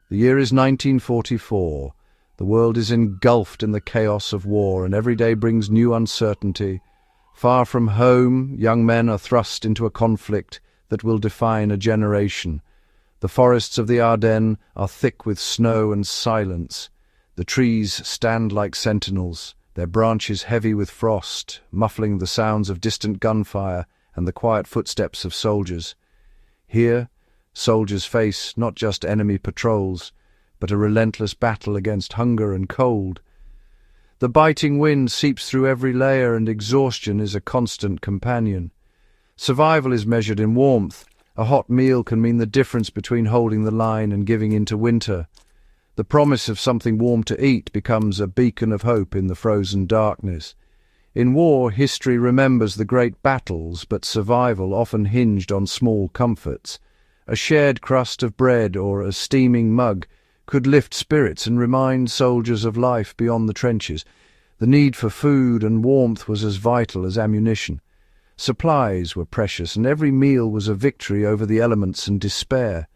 The year is 1944. The world is engulfed in the chaos of war, and every day brings new uncertainty. Far from home, young men are thrust into a conflict that will define a generation. The forests of the Ardennes are thick with snow and silence. The trees stand like sentinels, their branches heavy with frost, muffling the sounds of distant gunfire and the quiet footsteps of soldiers. Here, soldiers face not just enemy patrols, but a relentless battle against hunger and cold. The biting wind seeps through every layer, and exhaustion is a constant companion. Survival is measured in warmth. A hot meal can mean the difference between holding the line and giving in to winter. The promise of something warm to eat becomes a beacon of hope in the frozen darkness. In war, history remembers the great battles, but survival often hinged on small comforts. A shared crust of bread or a steaming mug could lift spirits and remind soldiers of life beyond the trenches. The need for food and warmth was as vital as ammunition. Supplies were precious, and every meal was a victory over the elements and despair.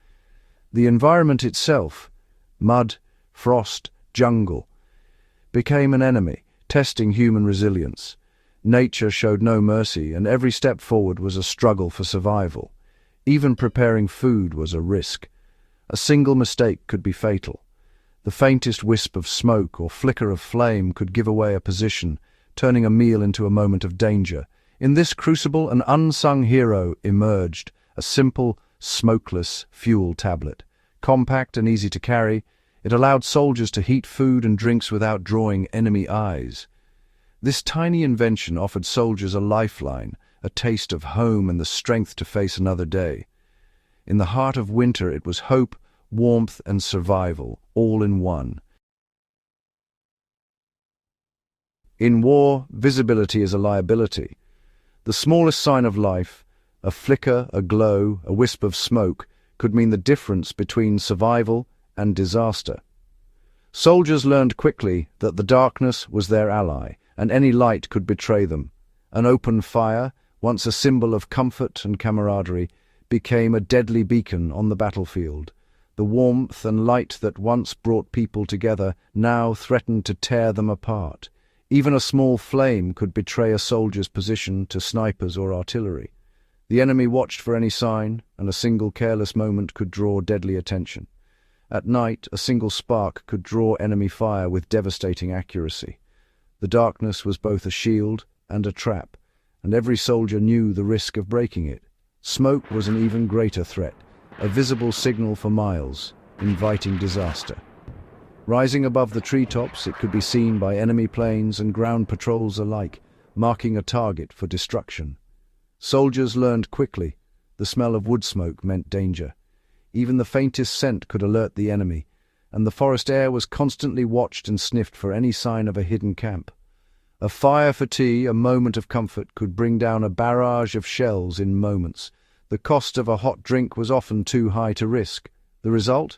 The environment itself, mud, frost, jungle, became an enemy, testing human resilience. Nature showed no mercy, and every step forward was a struggle for survival. Even preparing food was a risk. A single mistake could be fatal. The faintest wisp of smoke or flicker of flame could give away a position, turning a meal into a moment of danger. In this crucible, an unsung hero emerged, a simple, smokeless fuel tablet. Compact and easy to carry, it allowed soldiers to heat food and drinks without drawing enemy eyes. This tiny invention offered soldiers a lifeline, a taste of home and the strength to face another day. In the heart of winter, it was hope, warmth, and survival, all in one. In war, visibility is a liability. The smallest sign of life, a flicker, a glow, a wisp of smoke, could mean the difference between survival and disaster. Soldiers learned quickly that the darkness was their ally, and any light could betray them. An open fire, once a symbol of comfort and camaraderie, became a deadly beacon on the battlefield. The warmth and light that once brought people together now threatened to tear them apart. Even a small flame could betray a soldier's position to snipers or artillery. The enemy watched for any sign, and a single careless moment could draw deadly attention. At night, a single spark could draw enemy fire with devastating accuracy. The darkness was both a shield and a trap, and every soldier knew the risk of breaking it. Smoke was an even greater threat, a visible signal for miles, inviting disaster. Rising above the treetops, it could be seen by enemy planes and ground patrols alike, marking a target for destruction. Soldiers learned quickly the smell of wood smoke meant danger. Even the faintest scent could alert the enemy, and the forest air was constantly watched and sniffed for any sign of a hidden camp. A fire for tea, a moment of comfort, could bring down a barrage of shells in moments. The cost of a hot drink was often too high to risk. The result?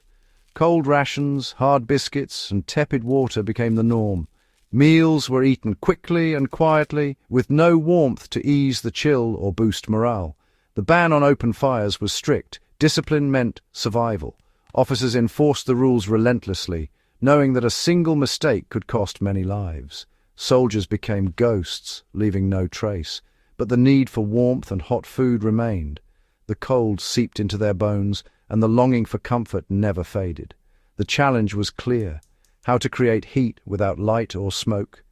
Cold rations, hard biscuits, and tepid water became the norm. Meals were eaten quickly and quietly, with no warmth to ease the chill or boost morale. The ban on open fires was strict. Discipline meant survival. Officers enforced the rules relentlessly, knowing that a single mistake could cost many lives. Soldiers became ghosts, leaving no trace, but the need for warmth and hot food remained. The cold seeped into their bones, and the longing for comfort never faded. The challenge was clear: how to create heat without light or smoke.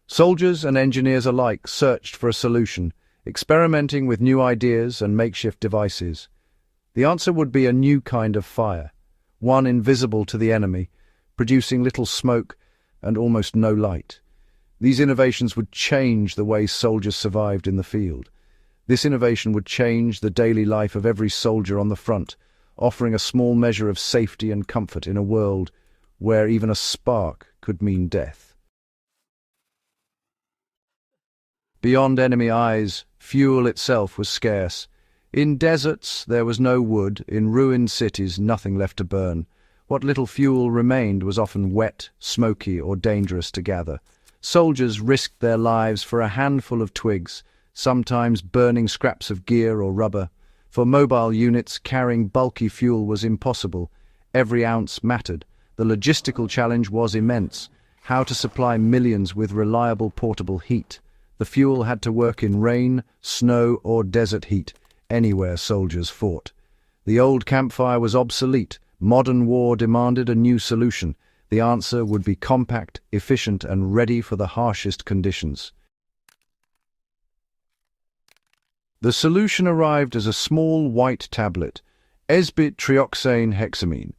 Soldiers and engineers alike searched for a solution, experimenting with new ideas and makeshift devices. The answer would be a new kind of fire, one invisible to the enemy, producing little smoke and almost no light. These innovations would change the way soldiers survived in the field. This innovation would change the daily life of every soldier on the front, offering a small measure of safety and comfort in a world where even a spark could mean death. Beyond enemy eyes, fuel itself was scarce. In deserts there was no wood, in ruined cities nothing left to burn. What little fuel remained was often wet, smoky, or dangerous to gather. Soldiers risked their lives for a handful of twigs, sometimes burning scraps of gear or rubber. For mobile units, carrying bulky fuel was impossible. Every ounce mattered. The logistical challenge was immense. How to supply millions with reliable portable heat. The fuel had to work in rain, snow, or desert heat, anywhere soldiers fought. The old campfire was obsolete. Modern war demanded a new solution. The answer would be compact, efficient, and ready for the harshest conditions. The solution arrived as a small white tablet, S-bit-trioxane hexamine.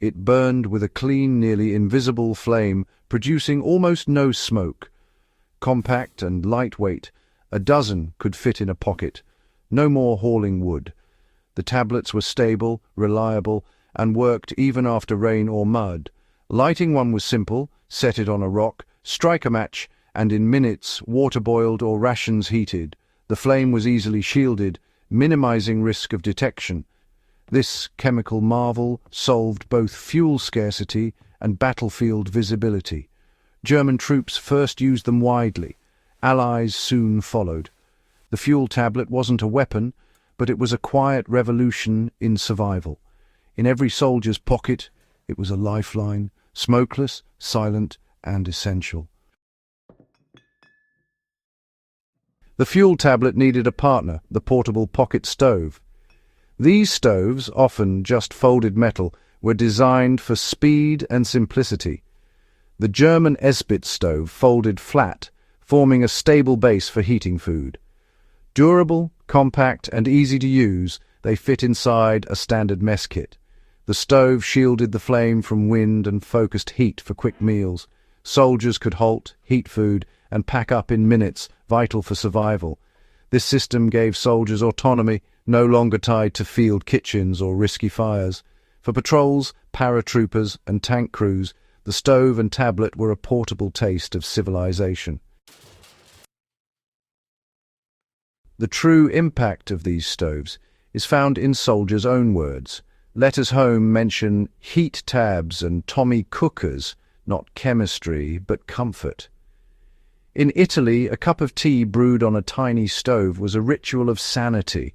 It burned with a clean, nearly invisible flame, producing almost no smoke. Compact and lightweight, a dozen could fit in a pocket. No more hauling wood. The tablets were stable, reliable, and worked even after rain or mud. Lighting one was simple: set it on a rock, strike a match, and in minutes water boiled or rations heated. The flame was easily shielded, minimizing risk of detection. This chemical marvel solved both fuel scarcity and battlefield visibility. German troops first used them widely. Allies soon followed. The fuel tablet wasn't a weapon, but it was a quiet revolution in survival. In every soldier's pocket, it was a lifeline, smokeless, silent, and essential. The fuel tablet needed a partner, the portable pocket stove. These stoves, often just folded metal, were designed for speed and simplicity. The German S-bit stove folded flat, forming a stable base for heating food. Durable, compact, and easy to use, they fit inside a standard mess kit. The stove shielded the flame from wind and focused heat for quick meals. Soldiers could halt, heat food, and pack up in minutes, vital for survival. This system gave soldiers autonomy, no longer tied to field kitchens or risky fires. For patrols, paratroopers, and tank crews, the stove and tablet were a portable taste of civilization. The true impact of these stoves is found in soldiers' own words. Letters home mention heat tabs and Tommy cookers, not chemistry, but comfort. In Italy, a cup of tea brewed on a tiny stove was a ritual of sanity.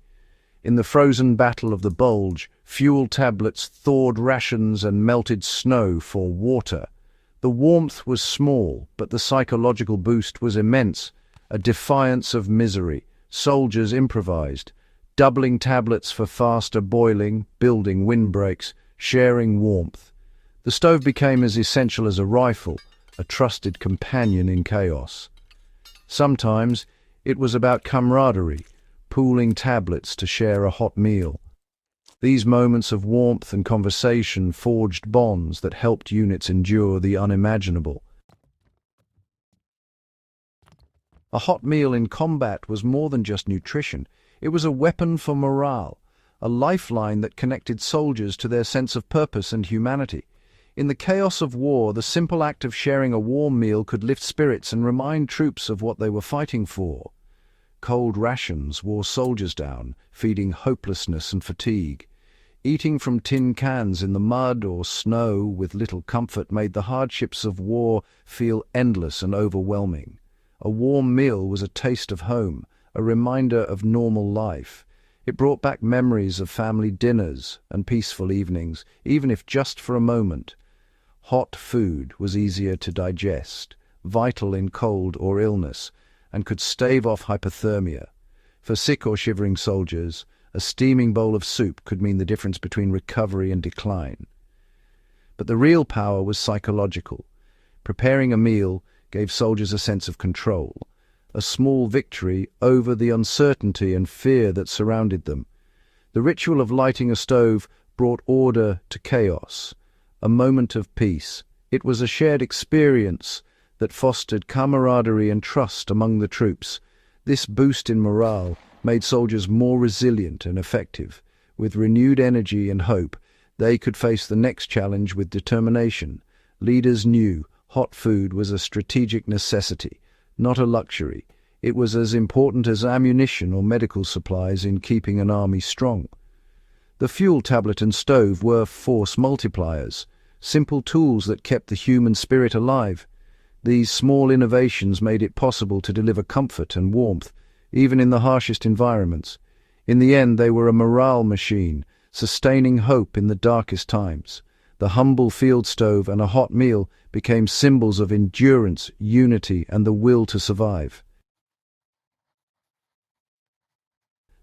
In the frozen battle of the Bulge, fuel tablets thawed rations and melted snow for water. The warmth was small, but the psychological boost was immense, a defiance of misery. Soldiers improvised, doubling tablets for faster boiling, building windbreaks, sharing warmth. The stove became as essential as a rifle, a trusted companion in chaos. Sometimes it was about camaraderie, pooling tablets to share a hot meal. These moments of warmth and conversation forged bonds that helped units endure the unimaginable. A hot meal in combat was more than just nutrition. It was a weapon for morale, a lifeline that connected soldiers to their sense of purpose and humanity. In the chaos of war, the simple act of sharing a warm meal could lift spirits and remind troops of what they were fighting for. Cold rations wore soldiers down, feeding hopelessness and fatigue. Eating from tin cans in the mud or snow with little comfort made the hardships of war feel endless and overwhelming. A warm meal was a taste of home, a reminder of normal life. It brought back memories of family dinners and peaceful evenings, even if just for a moment. Hot food was easier to digest, vital in cold or illness, and could stave off hypothermia. For sick or shivering soldiers, a steaming bowl of soup could mean the difference between recovery and decline. But the real power was psychological. Preparing a meal gave soldiers a sense of control, a small victory over the uncertainty and fear that surrounded them. The ritual of lighting a stove brought order to chaos, a moment of peace. It was a shared experience that fostered camaraderie and trust among the troops. This boost in morale made soldiers more resilient and effective. With renewed energy and hope, they could face the next challenge with determination. Leaders knew hot food was a strategic necessity, not a luxury. It was as important as ammunition or medical supplies in keeping an army strong. The fuel tablet and stove were force multipliers, simple tools that kept the human spirit alive. These small innovations made it possible to deliver comfort and warmth, even in the harshest environments. In the end, they were a morale machine, sustaining hope in the darkest times. The humble field stove and a hot meal became symbols of endurance, unity, and the will to survive.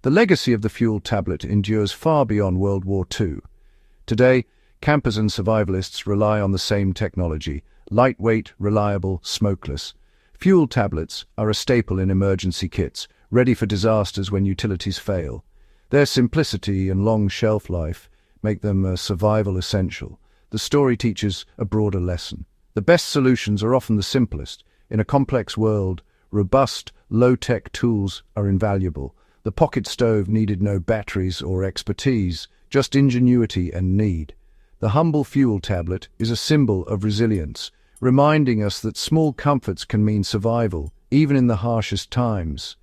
The legacy of the fuel tablet endures far beyond World War II. Today, campers and survivalists rely on the same technology: lightweight, reliable, smokeless. Fuel tablets are a staple in emergency kits, ready for disasters when utilities fail. Their simplicity and long shelf life make them a survival essential. The story teaches a broader lesson. The best solutions are often the simplest. In a complex world, robust, low-tech tools are invaluable. The pocket stove needed no batteries or expertise, just ingenuity and need. The humble fuel tablet is a symbol of resilience, reminding us that small comforts can mean survival, even in the harshest times.